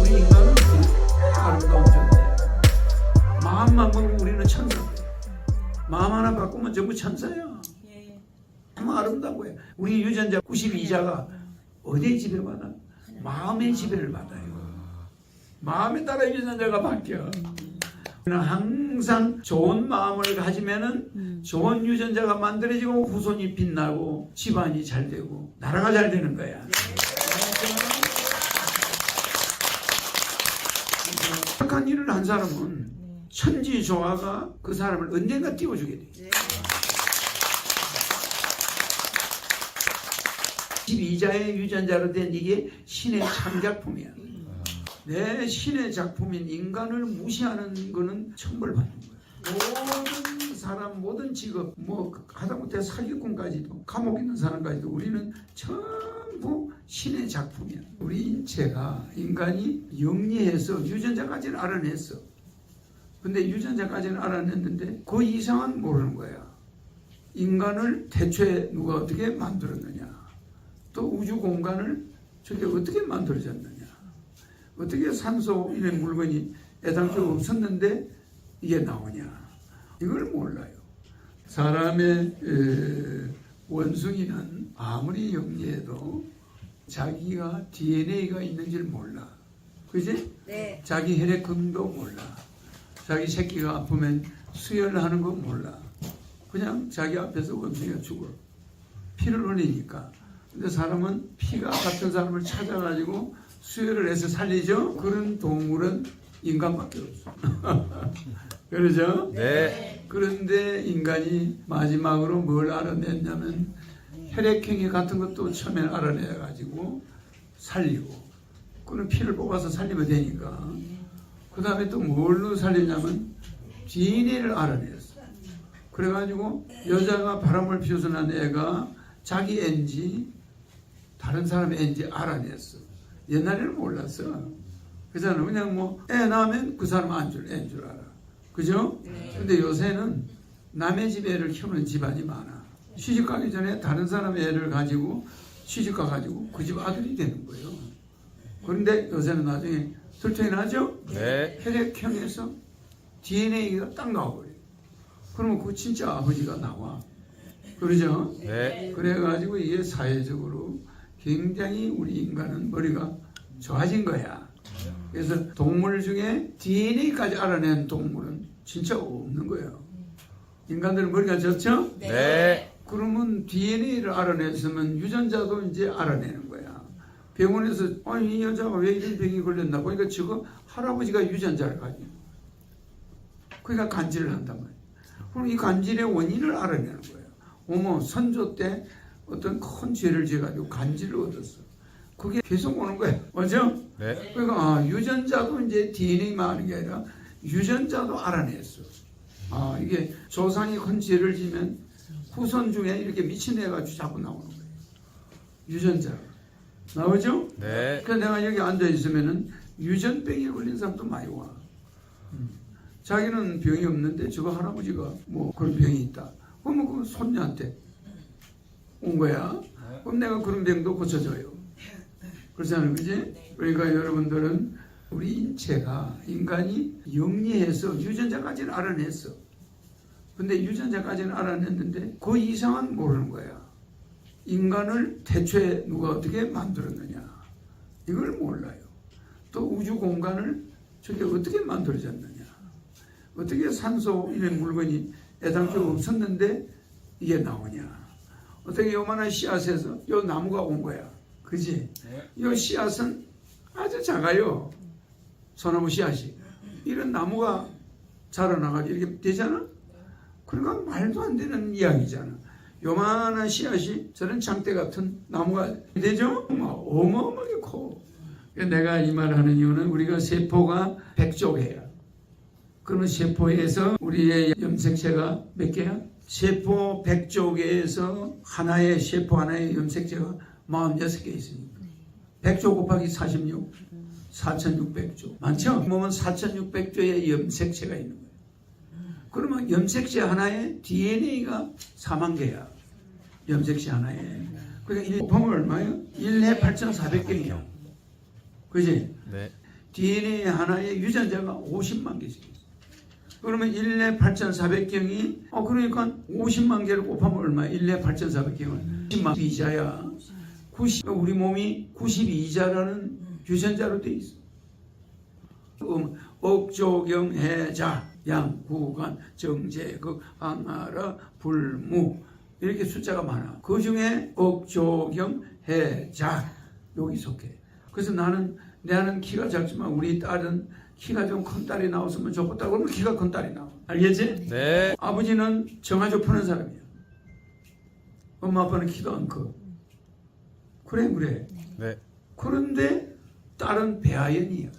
우리 인간은 아름다운 존재. 마음만 먹으면 우리는 천사예요. 마음 하나 바꾸면 전부 천사야. 너무 아름다운 거예요. 우리 유전자 92자가 어디에 지배받아? 마음의 지배를 받아요. 마음에 따라 유전자가 바뀌어. 항상 좋은 마음을 가지면은 좋은 유전자가 만들어지고 후손이 빛나고 집안이 잘 되고 나라가 잘 되는 거야. 착한 일을 한 사람은 천지조화가 그 사람을 언젠가 띄워주게 돼. 12자의 유전자로 된 이게 신의 창작품이야. 내 신의 작품인 인간을 무시하는 거는 천벌받는 거야. 모든 사람, 모든 직업, 하다못해 사기꾼까지도, 감옥 있는 사람까지도 우리는 전부 신의 작품이야. 우리 인체가, 인간이 영리해서 유전자까지는 알아냈어. 근데 유전자까지는 알아냈는데 그 이상은 모르는 거야. 인간을 대체 누가 어떻게 만들었느냐, 또 우주 공간을 저게 어떻게 만들어졌느냐, 어떻게 산소 이런 물건이 애당초 없었는데 이게 나오냐, 이걸 몰라요. 사람의 원숭이는 아무리 영리해도 자기가 DNA가 있는지를 몰라. 그지? 네. 자기 혈액형도 몰라. 자기 새끼가 아프면 수혈하는 건 몰라. 그냥 자기 앞에서 원숭이가 죽어. 피를 흘리니까. 근데 사람은 피가 같은 사람을 찾아가지고 수혈을 해서 살리죠. 그런 동물은 인간밖에 없어. 그러죠? 네. 그런데 인간이 마지막으로 뭘 알아냈냐면 혈액형이 같은 것도 처음에 알아내가지고 살리고, 그는 피를 뽑아서 살리면 되니까. 그 다음에 또 뭘로 살리냐면 DNA를 알아냈어. 그래가지고 여자가 바람을 피워서 난 애가 자기 애인지 다른 사람의 애인지 알아냈어. 옛날에는 몰랐어. 그잖아. 그냥 애 낳으면 그 사람 애인 줄 알아. 그죠? 근데 요새는 남의 집 애를 키우는 집안이 많아. 시집 가기 전에 다른 사람의 애를 가지고 시집 가가지고 그 집 아들이 되는 거예요. 그런데 요새는 나중에 들통이 나죠? 네. 혈액형에서 DNA가 딱 나와버려요. 그러면 그 진짜 아버지가 나와. 그러죠? 네. 그래가지고 이게 사회적으로 굉장히 우리 인간은 머리가 좋아진 거야. 그래서 동물 중에 DNA까지 알아낸 동물은 진짜 없는 거예요. 인간들은 머리가 좋죠? 네. 그러면 DNA를 알아냈으면 유전자도 이제 알아내는 거야. 병원에서 이 여자가 왜 이런 병이 걸렸나 보니까 지금 할아버지가 유전자를 가지고, 그러니까 간질을 한단 말이야. 그럼 이 간질의 원인을 알아내는 거예요. 선조 때 어떤 큰 죄를 지어가지고 간질을 얻었어. 그게 계속 오는 거야. 맞죠? 네. 그러니까 유전자도 이제 DNA만 하는 게 아니라 유전자도 알아냈어. 이게 조상이 큰 죄를 지면 후손 중에 이렇게 미친 애가 자꾸 나오는 거예요. 유전자가. 나오죠? 네. 그래서 내가 여기 앉아 있으면은 유전병에 걸린 사람도 많이 와. 자기는 병이 없는데 저거 할아버지가 그런 병이 있다. 그러면 그 손녀한테 온 거야. 그럼 내가 그런 병도 고쳐줘요. 그렇잖아요. 그지? 그러니까 여러분들은 우리 인간이 영리해서 유전자까지는 알아냈어. 근데 유전자까지는 알아냈는데 그 이상은 모르는 거야. 인간을 대체 누가 어떻게 만들었느냐, 이걸 몰라요. 또 우주 공간을 저게 어떻게 만들어졌느냐, 어떻게 산소 이런 물건이 애당초 없었는데 이게 나오냐, 어떻게 요만한 씨앗에서 요 나무가 온 거야. 그지? 요 씨앗은 아주 작아요. 소나무 씨앗이. 이런 나무가 자라나가지고 이렇게 되잖아? 그러니까 말도 안 되는 이야기잖아. 요만한 씨앗이 저런 장대 같은 나무가 되죠? 어마어마하게 커. 내가 이 말을 하는 이유는 우리가 세포가 100조개야. 그러면 세포에서 우리의 염색체가 몇 개야? 세포 100조개에서 세포 하나의 염색체가 46개 있습니다. 100조 곱하기 46, 4600조. 많죠? 보면 4600조의 염색체가 있는 거예요. 그러면 염색체 하나에 DNA가 4만 개야. 염색체 하나에. 그러니까 곱하면 얼마예요? 1해 8,400경이요. 그지? 네. DNA 하나의 유전자가 50만 개씩 있어요. 그러면 1내 8,400경이 그러니까 50만 개를 곱하면 얼마야? 1내 8,400경은 10만 이자야. 우리 몸이 92자라는 유전자로 돼 있어. 억조경 해자 양구간 정제극 항하라 불무 이렇게 숫자가 많아. 그 중에 억조경 해자 여기 속해. 그래서 나는 키가 작지만 우리 딸은 키가 좀 큰 딸이 나왔으면 좋겠다 그러면 키가 큰 딸이 나와. 알겠지? 네. 아버지는 정화조 푸는 사람이야. 엄마 아빠는 키도 안 커. 그래. 네. 그런데 딸은 배아연이야.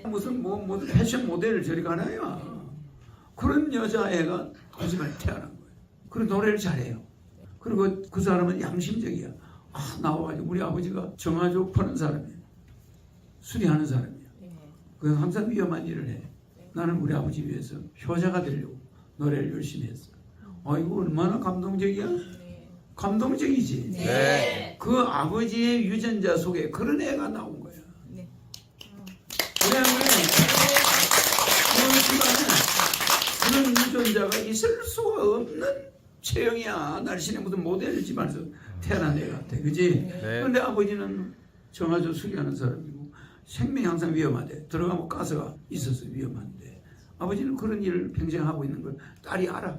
무슨 패션 모델을 저리 가나요? 그런 여자애가 거짓말 태어난 거예요. 그리고 노래를 잘해요. 그리고 그 사람은 양심적이야. 나와가지고 우리 아버지가 정화조 푸는 사람이에요. 수리하는 사람이야. 그래서 항상 위험한 일을 해. 나는 우리 아버지 위해서 효자가 되려고 노래를 열심히 했어. 이거 얼마나 감동적이야? 감동적이지? 네. 그 아버지의 유전자 속에 그런 애가 나온 거야. 네. 그래. 그런 유전자가 있을 수가 없는 체형이야. 날씬의 무슨 모델 집안에서 태어난 애 같아. 그지? 네. 그런데 아버지는 정화조 수리하는 사람이고 생명이 항상 위험하대. 들어가면 가스가 있어서 위험한데 아버지는 그런 일을 평생 하고 있는 걸 딸이 알아.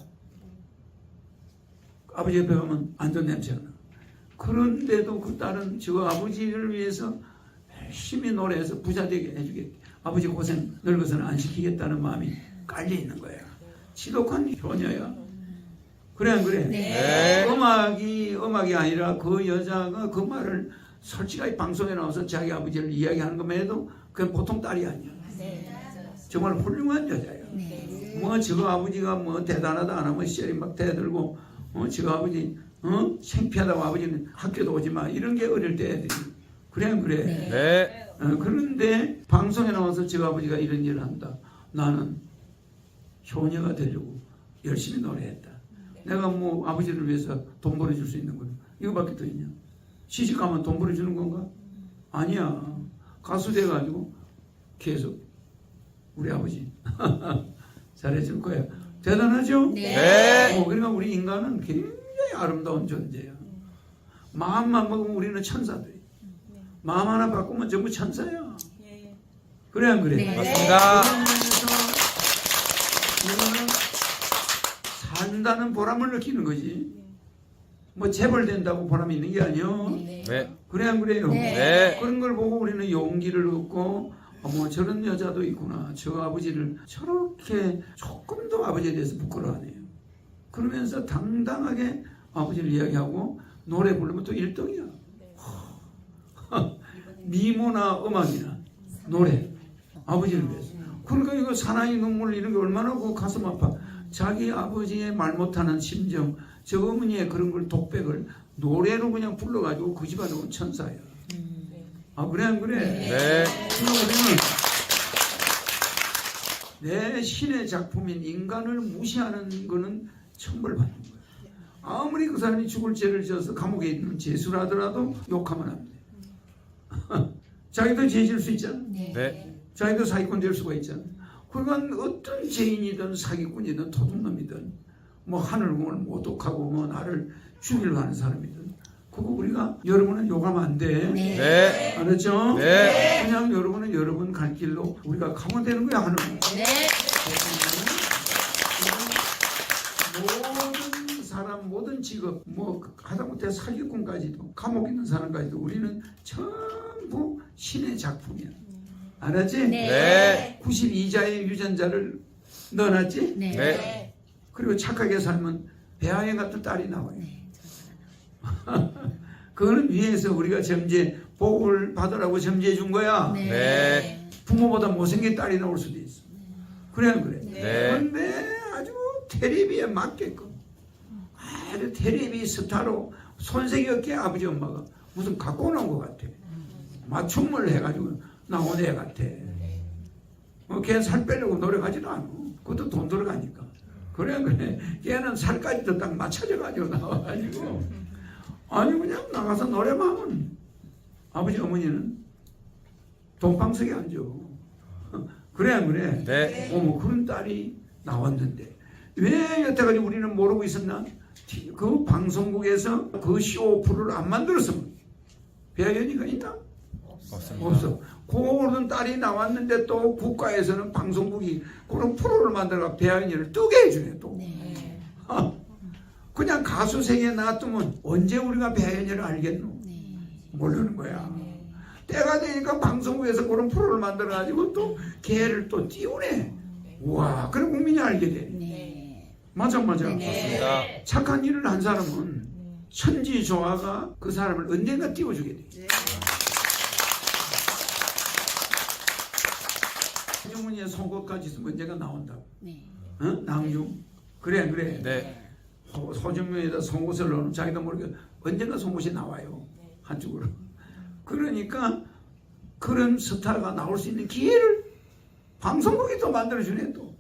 아버지 옆에 가면 안 좋은 냄새가 나. 그런데도 그 딸은 저 아버지를 위해서 열심히 노래해서 부자 되게 해주겠다. 아버지 고생 늙어서는 안 시키겠다는 마음이 깔려 있는 거야. 지독한 효녀야. 그래 안 그래? 네. 음악이 아니라 그 여자가 그 말을 솔직하게 방송에 나와서 자기 아버지를 이야기하는 것만 해도 그건 보통 딸이 아니야. 정말 훌륭한 여자야. 저거 아버지가 대단하다 안 하면 시절이 막 대들고 저거 아버지 창피하다고 아버지는 학교도 오지 마 이런 게 어릴 때 애들이 그래 안 그래? 네. 그런데 방송에 나와서 저거 아버지가 이런 일을 한다. 나는 효녀가 되려고 열심히 노래했다. 내가 아버지를 위해서 돈 벌어줄 수 있는 건 이거밖에 더 있냐? 시집가면 돈 벌어주는 건가? 아니야. 가수 돼가지고 계속 우리 아버지 잘해줄 거야. 대단하죠? 네. 그러니까 우리 인간은 굉장히 아름다운 존재야. 마음만 먹으면 우리는 천사들이. 마음 하나 바꾸면 전부 천사야. 그래 안 그래? 네. 맞습니다. 이거는 산다는 보람을 느끼는 거지. 재벌 된다고 보람이 있는 게 아니요. 네. 그래 안 그래요? 네. 그런 걸 보고 우리는 용기를 얻고 저런 여자도 있구나. 저 아버지를 저렇게 조금도 아버지에 대해서 부끄러워하네요. 그러면서 당당하게 아버지를 이야기하고 노래 부르면 또 1등이야. 미모나 음악이나 노래 아버지를 위해서. 그러니까 이거 사나이 눈물 이런 게 얼마나 그 가슴 아파. 자기 아버지의 말 못하는 심정 저 어머니의 그런 걸 독백을 노래로 그냥 불러가지고 그 집안은 천사야. 그래 안 그래? 네. 내 신의 작품인 인간을 무시하는 거는 천벌받는 거야. 아무리 그 사람이 죽을 죄를 지어서 감옥에 있는 죄수라더라도 욕하면 안 돼. 자기도 죄 지을 수 있잖아. 네. 자기도 사기꾼 될 수가 있잖아. 그러니까 어떤 죄인이든 사기꾼이든 도둑놈이든 하늘공을 모독하고 나를 죽이려고 하는 사람이든 그거 우리가 여러분은 욕하면 안 돼. 네. 알았죠? 네. 그냥 여러분은 여러분 갈 길로 우리가 가면 되는 거야 하는 거야. 모든 사람 모든 직업 하다못해 사기꾼까지도 감옥 있는 사람까지도 우리는 전부 신의 작품이야. 알았지? 네. 92자의 유전자를 넣어놨지? 네. 그리고 착하게 살면 배아연 같은 딸이 나와요. 그거는 위에서 우리가 복을 받으라고 점지해 준 거야. 네. 부모보다 못생긴 딸이 나올 수도 있어. 그래 안 그래? 네. 그런데 아주 텔레비에 맞게끔 아주 텔레비 스타로 손색이 없게 아버지 엄마가 무슨 갖고 나온 것 같아. 맞춤을 해가지고 나온 애 같아. 걔는 살 빼려고 노력하지도 않고 그것도 돈 들어가니까. 그래 안 그래? 걔는 살까지도 딱 맞춰져가지고 나와가지고 아니 그냥 나가서 노래만 하면 아버지 어머니는 돈방석에 앉아. 그래 안 그래? 네. 어머 그런 딸이 나왔는데 왜 여태까지 우리는 모르고 있었나? 그 방송국에서 그 쇼프를 안 만들었으면 배아연이가 있나? 없습니다. 없어. 그런 딸이 나왔는데 또 국가에서는 방송국이 그런 프로를 만들어 배아연이를 뜨게 해주네 또. 네. 그냥 가수 생에 놔두면 언제 우리가 배아연이를 알겠노? 네. 모르는 거야. 때가 되니까 방송국에서 그런 프로를 만들어가지고 또 걔를 또 띄우네. 우와, 그래 국민이 알게 돼. 네. 맞아. 맞습니다. 착한 일을 한 사람은 천지조화가 그 사람을 언젠가 띄워주게 돼. 주머니에 송곳까지 있으면 언젠가 나온다고. 네. 어? 낭중. 그래. 네. 소주머니에다 송곳을 넣으면 자기도 모르게 언젠가 송곳이 나와요. 한쪽으로. 그러니까 그런 스타가 나올 수 있는 기회를 방송국이 또 만들어주네 또.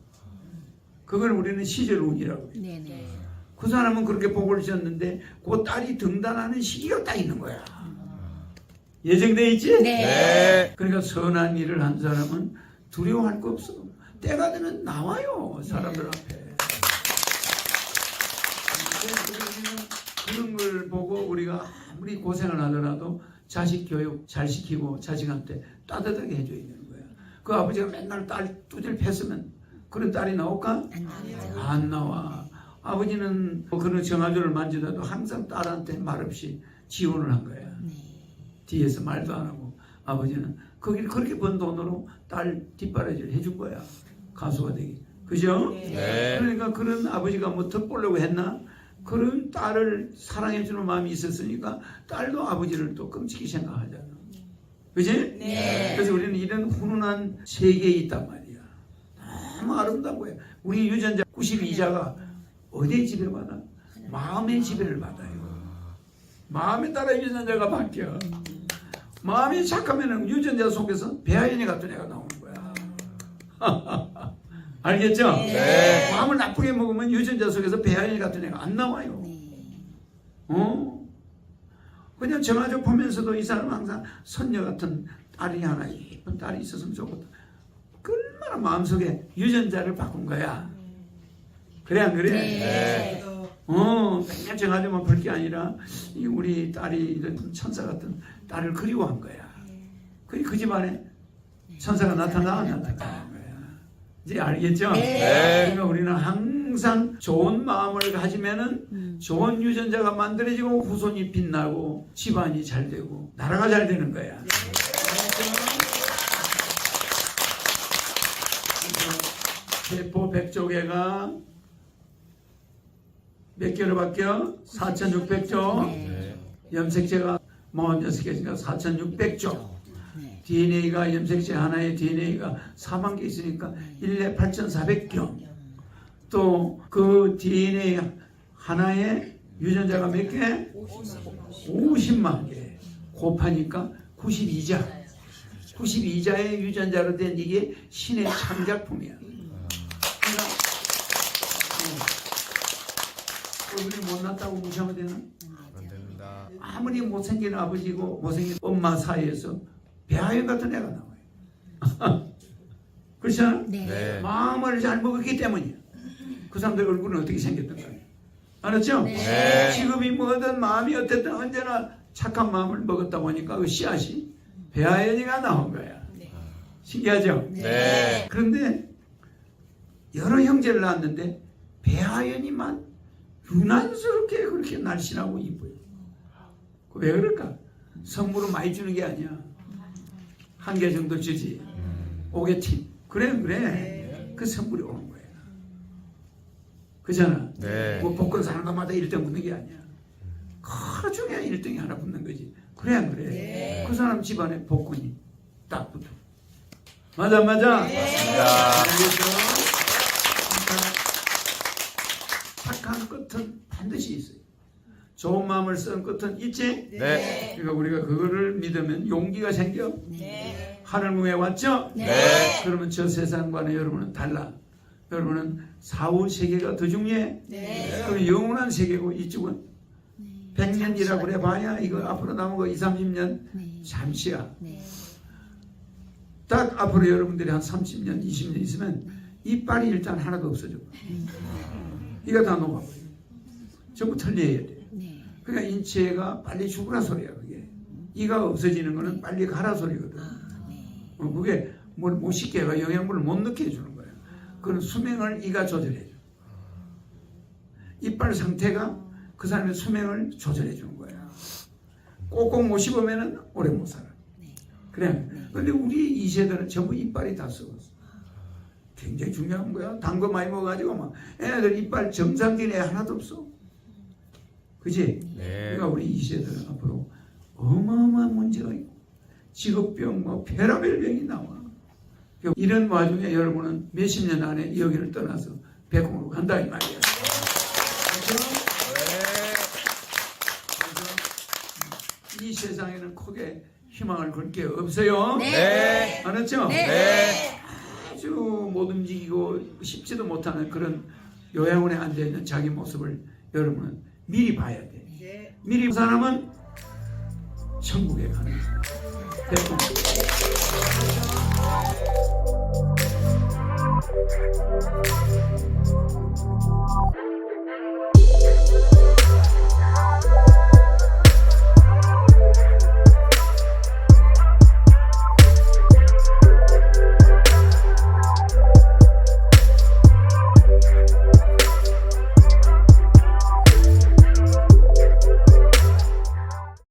그걸 우리는 시절운이라고 해요. 네. 그 사람은 그렇게 복을 지었는데 그 딸이 등단하는 시기가 딱 있는 거야. 예정돼 있지? 네. 그러니까 선한 일을 한 사람은 두려워할 거 없어. 때가 되면 나와요 사람들 앞에. 그런 걸 보고 우리가 아무리 고생을 하더라도 자식 교육 잘 시키고 자식한테 따뜻하게 해줘야 되는 거야. 그 아버지가 맨날 딸 두들 팼으면 그런 딸이 나올까? 안 나와. 아버지는 그런 정화조를 만지다도 항상 딸한테 말없이 지원을 한 거야. 뒤에서 말도 안 하고 아버지는 거기를 그렇게 번 돈으로 딸 뒷바라지를 해준 거야. 가수가 되기. 그죠? 네. 그러니까 그런 아버지가 뭐 덧보려고 했나? 그런 딸을 사랑해주는 마음이 있었으니까 딸도 아버지를 또 끔찍히 생각하잖아. 그지? 네. 그래서 우리는 이런 훈훈한 세계에 있단 말이야. 너무 아름다워요. 우리 유전자 92자가 어디에 지배받아? 마음의 지배를 받아요. 마음에 따라 유전자가 바뀌어. 마음이 착하면 유전자 속에서 배아연이 같은 애가 나오는 거야. 알겠죠? 네. 마음을 나쁘게 먹으면 유전자 속에서 배아연이 같은 애가 안 나와요. 그냥 정화조 보면서도 이 사람은 항상 선녀 같은 딸이 하나 예쁜 딸이 있었으면 좋겠다. 얼마나 마음속에 유전자를 바꾼 거야. 그래 안 그래? 네. 맨날 정화조만 볼 게 아니라 이 우리 딸이 이런 천사 같은 딸을 그리워한 거야. 그 집안에 천사가 나타나 안 나타나는 거야. 이제 알겠죠? 네. 그러니까 우리는 항상 좋은 마음을 가지면은 좋은 유전자가 만들어지고 후손이 빛나고 집안이 잘 되고 나라가 잘 되는 거야. 세포 100조개가 몇 개로 바뀌어? 4,600조. 네. 염색체가 46개니까 4,600조. DNA가 염색체 하나의 DNA가 4만 개 있으니까 1내 8,400경. 또 그 DNA 하나의 유전자가 몇 개? 50만 개. 곱하니까 92자. 92자의 유전자로 된 이게 신의 창작품이야. 그러니까 우리 못났다고 무시하면 되나? 안 됩니다. 아무리 못생긴 아버지고 못생긴 엄마 사이에서 배아연 같은 애가 나와요. 그렇잖아? 네. 마음을 잘 먹었기 때문이야. 그 사람들 얼굴은 어떻게 생겼던 거야? 알았죠? 네. 직업이 뭐든 마음이 어쨌든 언제나 착한 마음을 먹었다 보니까 그 씨앗이 배아연이가 나온 거야. 신기하죠? 네. 그런데 여러 형제를 낳았는데 배아연이만 유난스럽게 그렇게 날씬하고 이뻐요. 왜 그럴까? 선물을 많이 주는 게 아니야. 한 개 정도 주지. 5개 팀. 그래. 그 선물이 오는 거야. 그잖아. 네. 뭐 복권 사는 것마다 1등 붙는 게 아니야. 그 중에 1등이 하나 붙는 거지. 그래 안 그래? 그 사람 집안에 복권이 딱 붙어. 맞아. 맞습니다. 알겠죠? 착한 끝은 반드시 있어요. 좋은 마음을 쓴 끝은 있지? 네. 그러니까 우리가 그거를 믿으면 용기가 생겨. 하늘궁에 왔죠? 네. 그러면 저 세상과는 여러분은 달라. 여러분은 사후 세계가 더 중요해. 그럼 영원한 세계고 이쪽은 100년이라고 그래 봐야 이거 앞으로 남은 거 2, 30년 네. 잠시야. 네. 딱 앞으로 여러분들이 한 30년, 20년 있으면 이빨이 일단 하나도 없어져. 이가 다 녹아버려. 전부 털려야 돼. 네. 그러니까 인체가 빨리 죽으라 소리야, 그게. 이가 없어지는 거는 빨리 가라 소리거든. 아, 네. 그게 뭘 못 쉽게 해가 영양분을 못 넣게 해주는 거야. 그건 수명을 이가 조절해줘. 이빨 상태가 그 사람의 수명을 조절해 주는 거야. 꼭꼭 못 씹으면은 오래 못 살아. 그래. 근데 우리 이 세대는 전부 이빨이 다 썩었어. 굉장히 중요한 거야. 단 거 많이 먹어가지고 막 애들 이빨 정상적인 애 하나도 없어. 그지? 네. 그러니까 우리 이 세대는 앞으로 어마어마한 문제가 있고 직업병, 뭐 폐라벨 병이 나와. 이런 와중에 여러분은 몇십 년 안에 여기를 떠나서 백공으로 간다 이 말이야. 그래서 이 세상에는 크게 희망을 걸 게 없어요. 네. 알았죠? 네. 아주 못 움직이고 쉽지도 못하는 그런 요양원에 앉아있는 자기 모습을 여러분은 미리 봐야 돼. 미리 본 사람은 천국에 가는 거야. 백공.